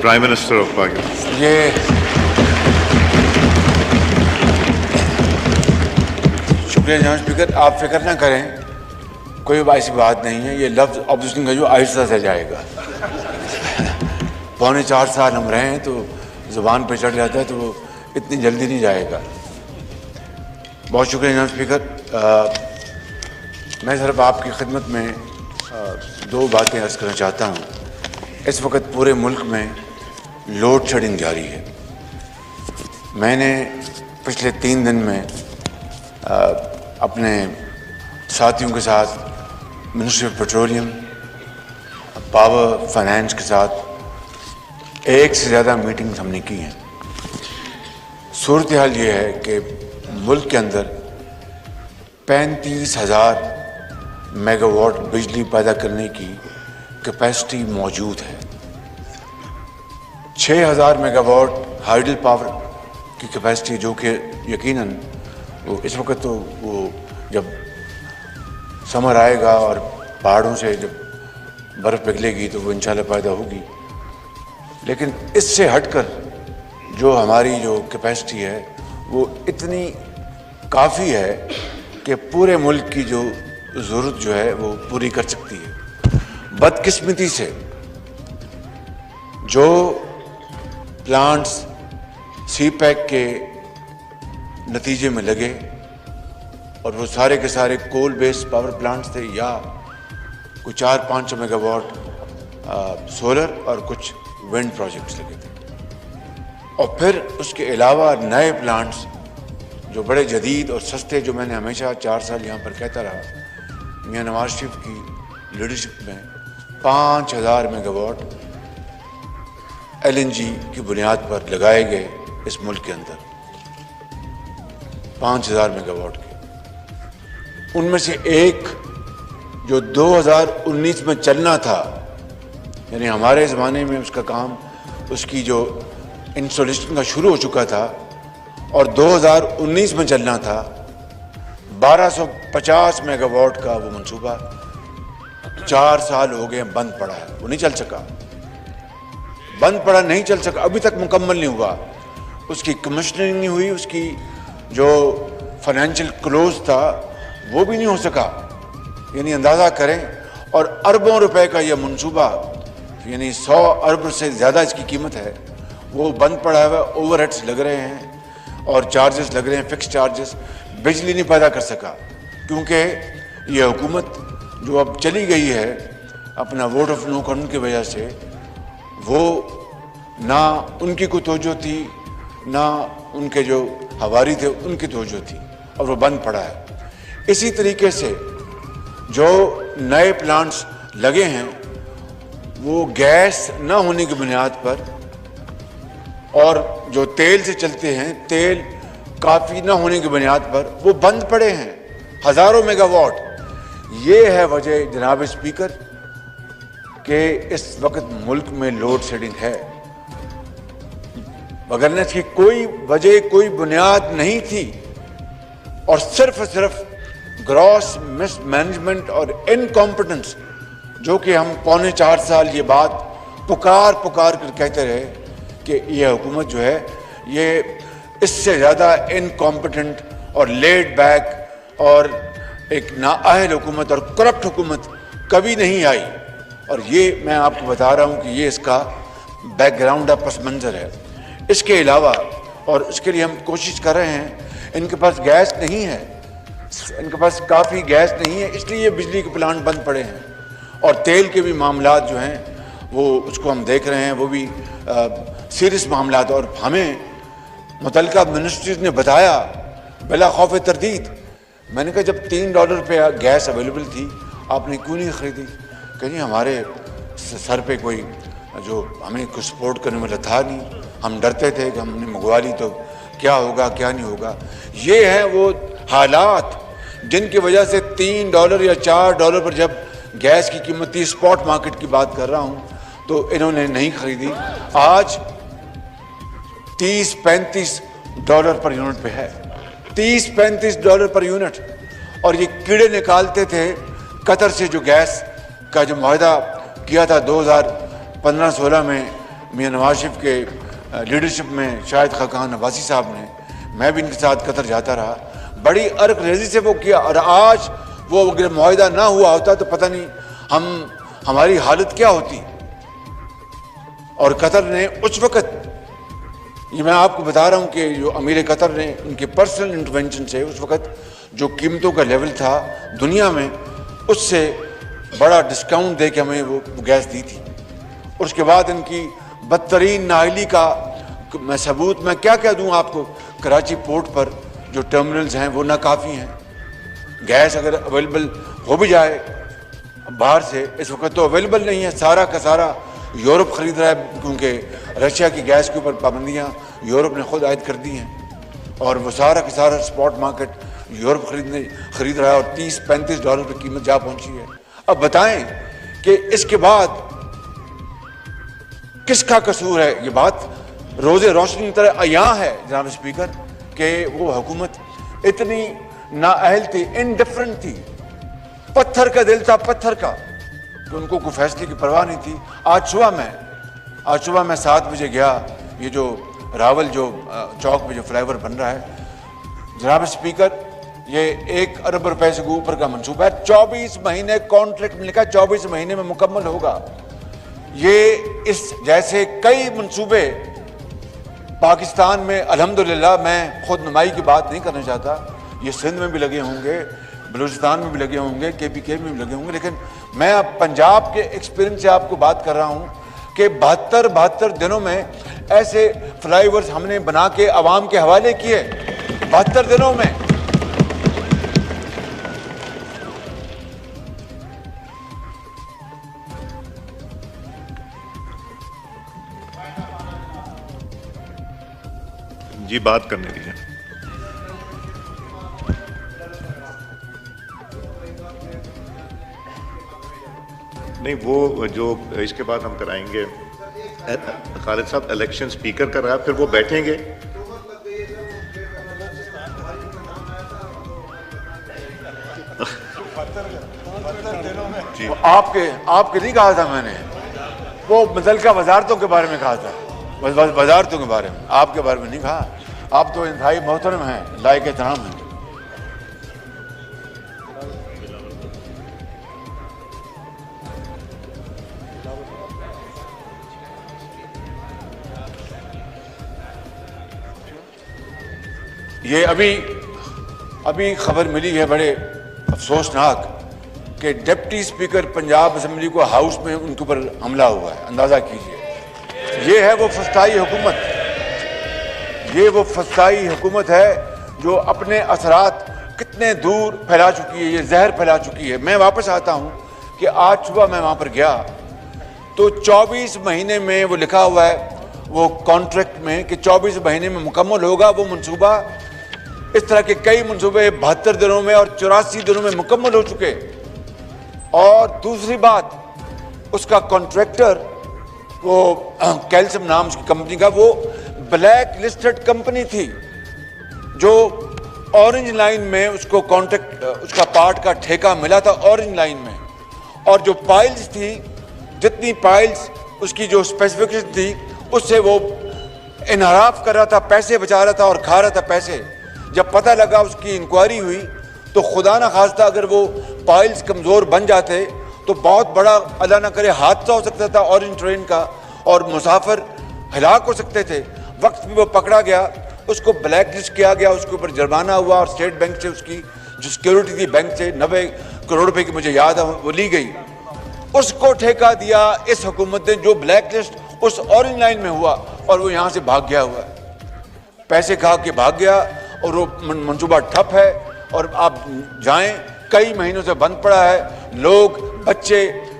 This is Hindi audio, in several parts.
Prime Minister of Pakistan. ये शुक्रिया जनाब स्पीकर, आप फिक्र ना करें, कोई ऐसी बात नहीं है। ये लफ्ज़ ऑब्जेक्शन का जो आहिस्ता से जाएगा। पौने 4 साल हम रहे हैं तो ज़ुबान पे चढ़ जाता है, तो वो इतनी जल्दी नहीं जाएगा। बहुत शुक्रिया जनाब स्पीकर। मैं सिर्फ आपकी खिदमत में 2 बातें अर्ज़ करना चाहता हूँ। इस वक्त पूरे मुल्क में लोड शेडिंग जारी है। मैंने पिछले 3 दिन में अपने साथियों के साथ ministry of petroleum, power, finance के साथ 1 से ज़्यादा मीटिंग्स हमने की हैं। सूरत हाल ये है कि मुल्क के अंदर 35,000 मेगावाट बिजली पैदा करने की कैपेसिटी मौजूद है। 6,000 मेगावाट हाइडल पावर की कैपेसिटी, जो कि यकीनन वो इस वक्त तो वो जब समर आएगा और पहाड़ों से जब बर्फ़ पिघलेगी तो वो इंशाल्लाह पैदा होगी। लेकिन इससे हटकर जो हमारी जो कैपेसिटी है वो इतनी काफ़ी है कि पूरे मुल्क की जो ज़रूरत जो है वो पूरी कर सकती है। बदकिस्मती से जो प्लांट्स सी पैक के नतीजे में लगे और वो सारे के सारे कोल बेस्ड पावर प्लांट्स थे, या कुछ 400-500 मेगावाट सोलर और कुछ विंड प्रोजेक्ट्स लगे थे। और फिर उसके अलावा नए प्लांट्स जो बड़े जदीद और सस्ते, जो मैंने हमेशा 4 साल यहाँ पर कहता रहा, मियां नवाज शरीफ की लीडरशिप में 5,000 मेगावाट LNG की बुनियाद पर लगाए गए इस मुल्क के अंदर। 5,000 मेगावाट के, उनमें से एक जो 2019 में चलना था, यानी हमारे ज़माने में उसका काम, उसकी जो इंस्टॉलेशन का शुरू हो चुका था और 2019 में चलना था, 1250 मेगावाट का वो मंसूबा 4 साल हो गए बंद पड़ा है। वो नहीं चल सका, बंद पड़ा, नहीं चल सका, अभी तक मुकम्मल नहीं हुआ। उसकी कमिश्नरिंग नहीं हुई, उसकी जो फाइनेंशियल क्लोज था वो भी नहीं हो सका। यानी अंदाज़ा करें, और अरबों रुपए का यह मंसूबा, यानी 100 अरब से ज़्यादा इसकी कीमत है, वो बंद पड़ा हुआ। ओवरहेड्स लग रहे हैं और चार्जेस लग रहे हैं, फिक्स चार्जेस। बिजली नहीं पैदा कर सका क्योंकि ये हुकूमत जो अब चली गई है अपना वोट ऑफ नो कॉन्फिडेंस की वजह से, वो ना उनकी कोई तवज्जो थी, ना उनके जो हवारी थे उनकी तवज्जो थी, और वो बंद पड़ा है। इसी तरीके से जो नए प्लांट्स लगे हैं वो गैस न होने की बुनियाद पर, और जो तेल से चलते हैं, तेल काफ़ी न होने की बुनियाद पर वो बंद पड़े हैं, हज़ारों मेगावाट। ये है वजह जनाब स्पीकर कि इस वक्त मुल्क में लोड शेडिंग है, वगरना इसकी कोई वजह, कोई बुनियाद नहीं थी। और सिर्फ ग्रॉस मिसमैनेजमेंट और इनकॉम्पिटेंस, जो कि हम पौने 4 साल ये बात पुकार कर कहते रहे कि यह हुकूमत जो है ये इससे ज़्यादा इनकॉम्पिटेंट और लेड बैक और एक नाअहल हुकूमत और करप्ट हुकूमत कभी नहीं आई। और ये मैं आपको बता रहा हूँ कि ये इसका बैकग्राउंड है, पस मंज़र है। इसके अलावा, और उसके लिए हम कोशिश कर रहे हैं, इनके पास गैस नहीं है, इनके पास काफ़ी गैस नहीं है, इसलिए बिजली के प्लांट बंद पड़े हैं। और तेल के भी मामलात जो हैं वो उसको हम देख रहे हैं, वो भी सीरियस मामलात। और हमें मुतल्लिका मिनिस्ट्रीज ने बताया बिला खौफ तरदीद, मैंने कहा जब $3 पे गैस अवेलेबल थी आपने क्यों नहीं ख़रीदी? कहीं हमारे सर पे कोई जो हमें कुछ सपोर्ट करने वाला था नहीं, हम डरते थे कि हमने मंगवा ली तो क्या होगा क्या नहीं होगा। ये हैं वो हालात जिनकी वजह से $3 या $4 पर जब गैस की कीमत थी, स्पॉट मार्केट की बात कर रहा हूँ, तो इन्होंने नहीं खरीदी। आज $30-35 पर यूनिट पे है, $30-35 पर यूनिट। और ये कीड़े निकालते थे कतर से जो गैस का जो मुआहदा किया था 2015-16 में मियां नवाज शरीफ के लीडरशिप में शाहिद खाकान अब्बासी साहब ने, मैं भी इनके साथ कतर जाता रहा, बड़ी अर्क रेजी से वो किया। और आज वो अगर मुआहिदा ना हुआ होता तो पता नहीं हमारी हालत क्या होती। और कतर ने उस वक़्त, ये मैं आपको बता रहा हूँ कि जो अमीर कतर ने उनके पर्सनल इंटरवेंशन से उस वक़्त जो कीमतों का लेवल था दुनिया में, उससे बड़ा डिस्काउंट दे के हमें वो गैस दी थी। और उसके बाद इनकी बदतरीन नाअहली का मैं सबूत मैं क्या क्या दूँ आपको। कराची पोर्ट पर जो टर्मिनल्स हैं वो नाकाफ़ी हैं। गैस अगर अवेलेबल हो भी जाए बाहर से, इस वक्त तो अवेलेबल नहीं है। सारा का सारा यूरोप ख़रीद रहा है, क्योंकि रशिया की गैस के ऊपर पाबंदियाँ यूरोप ने खुद आयद कर दी हैं। और वो सारा का सारा स्पॉट मार्केट यूरोप खरीद रहा है और $30-35 पर कीमत जा पहुंची है। अब बताएं कि इसके बाद किसका कसूर है? ये बात रोज़े रोशनी की तरह अयां है जनाब स्पीकर कि वो हुकूमत इतनी नाअहल थी, इनडिफरेंट थी, पत्थर का दिल था, पत्थर का, कि उनको कोई फैसले की परवाह नहीं थी। आज सुबह मैं 7 बजे गया, ये जो रावल जो चौक में जो फ्लाईओवर बन रहा है जनाब स्पीकर, ये 1 अरब रुपए से ऊपर का मंसूबा है। 24 महीने कॉन्ट्रैक्ट में लिखा, 24 महीने में मुकम्मल होगा। ये इस जैसे कई मंसूबे पाकिस्तान में अल्हम्दुलिल्लाह, मैं खुद नुमाई की बात नहीं करना चाहता, ये सिंध में भी लगे होंगे, बलूचिस्तान में भी लगे होंगे, KPK में भी लगे होंगे, लेकिन मैं अब पंजाब के एक्सपीरियंस से आपको बात कर रहा हूँ कि 72 दिनों में ऐसे फ्लाईओवर्स हमने बना के आवाम के हवाले किए। 72 दिनों में। जी बात करने दीजिए। नहीं, वो जो इसके बाद हम कराएंगे, खालिद साहब इलेक्शन स्पीकर कर रहा है, फिर वो बैठेंगे। जी आपके नहीं कहा था मैंने, वो मुतल्लिका वजारतों के बारे में कहा था, वजारतों के बारे में, आपके बारे में नहीं कहा। आप तो इंतहाई मोहतरम हैं, लायक एहतराम हैं। ये अभी खबर मिली है बड़े अफसोसनाक कि डिप्टी स्पीकर पंजाब असम्बली को हाउस में उनके ऊपर हमला हुआ है। अंदाज़ा कीजिए, ये है वो फस्ताई हुकूमत, ये वो फस्ताई हुकूमत है जो अपने असरात कितने दूर फैला चुकी है, ये जहर फैला चुकी है। मैं वापस आता हूँ कि आज सुबह मैं वहाँ पर गया तो 24 महीने में वो लिखा हुआ है वो कॉन्ट्रैक्ट में कि 24 महीने में मुकम्मल होगा वो मंसूबा। इस तरह के कई मंसूबे 72 दिनों में और 84 दिनों में मुकम्मल हो चुके। और दूसरी बात, उसका कॉन्ट्रैक्टर वो कैल्शियम नाम उसकी कंपनी का, वो ब्लैक लिस्टेड कंपनी थी जो ऑरेंज लाइन में उसको कॉन्ट्रैक्ट उसका पार्ट का ठेका मिला था ऑरेंज लाइन में। और जो पाइल्स थी, जितनी पाइल्स उसकी जो स्पेसिफिकेशन थी उससे वो इनहराफ कर रहा था, पैसे बचा रहा था और खा रहा था पैसे। जब पता लगा, उसकी इंक्वायरी हुई तो खुदा ना खास्ता अगर वो पाइल्स कमज़ोर बन जाते तो बहुत बड़ा अल्लाह ना करे हादसा हो सकता था ऑरेंज ट्रेन का और मुसाफिर हलाक हो सकते थे। वक्त भी वो पकड़ा गया, उसको ब्लैक लिस्ट किया गया, उसके ऊपर जुर्माना हुआ और स्टेट बैंक से उसकी जो सिक्योरिटी थी बैंक से 90 करोड़ रुपए की मुझे याद है वो ली गई। उसको ठेका दिया इस हुकूमत ने जो ब्लैक लिस्ट उस ऑरेंज लाइन में हुआ और वो यहाँ से भाग गया हुआ, पैसे खा के भाग गया और वो मंसूबा ठप है। और आप जाएं, कई महीनों से बंद पड़ा है। लोग, बच्चे,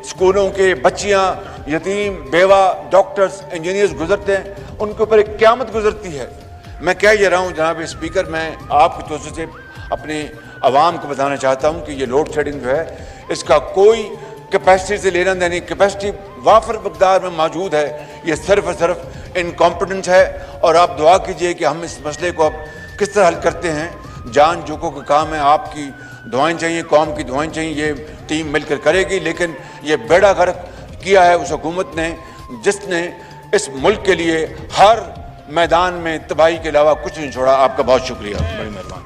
स्कूलों के बच्चियां, यतीम, बेवा, डॉक्टर्स, इंजीनियर्स गुजरते हैं, उनके ऊपर एक क़यामत गुजरती है। मैं कह ये रहा हूँ जनाब स्पीकर, मैं आपकी तौर से अपने अवाम को बताना चाहता हूँ कि ये लोड शेडिंग जो है इसका कोई कैपेसिटी से लेना देना, कैपेसिटी वाफर मकदार में मौजूद है। ये सिर्फ और सिर्फ इनकॉम्पिटेंस है। और आप दुआ कीजिए कि हम इस मसले को अब किस तरह हल करते हैं। जान जोखों का काम है, आपकी दुआएं चाहिए, कौम की दुआएं चाहिए, ये टीम मिलकर करेगी। लेकिन ये बेड़ा गर्क किया है उस हुकूमत ने जिसने इस मुल्क के लिए हर मैदान में तबाही के अलावा कुछ नहीं छोड़ा। आपका बहुत शुक्रिया, बड़ी मेहरबानी।